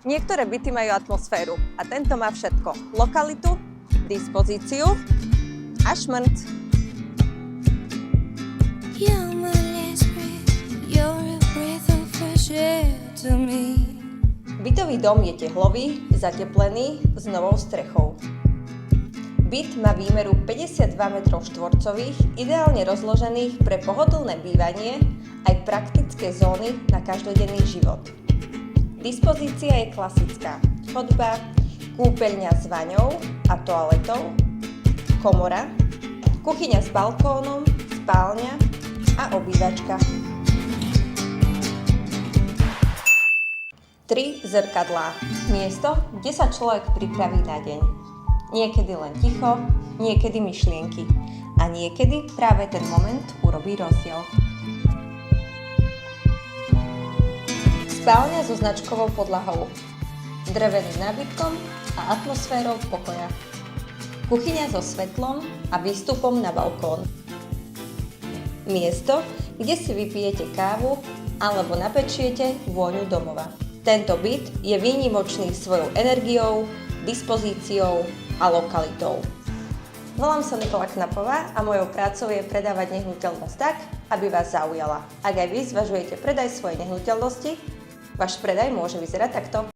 Niektoré byty majú atmosféru a tento má všetko. Lokalitu, dispozíciu a šmrnc. You're my last breath, you're a breath of fresh air to me. Bytový dom je tehlový, zateplený, s novou strechou. Byt má výmeru 52 m2, ideálne rozložených pre pohodlné bývanie aj praktické zóny na každodenný život. Dispozícia je klasická. Chodba, kúpeľňa s vaňou a toaletou, komora, kuchyňa s balkónom, spálňa a obývačka. 3 zrkadlá. Miesto, kde sa človek pripraví na deň. Niekedy len ticho, niekedy myšlienky. A niekedy práve ten moment urobí rozdiel. Spálňa so značkovou podlahou, dreveným nábytkom a atmosférou pokoja. Kuchyňa so svetlom a výstupom na balkón. Miesto, kde si vypijete kávu alebo napečiete vôňu domova. Tento byt je výnimočný svojou energiou, dispozíciou a lokalitou. Volám sa Nikola Knapová a mojou prácou je predávať nehnuteľnosť tak, aby vás zaujala. Ak aj vy zvažujete predaj svojej nehnuteľnosti, váš predaj môže vyzerať takto.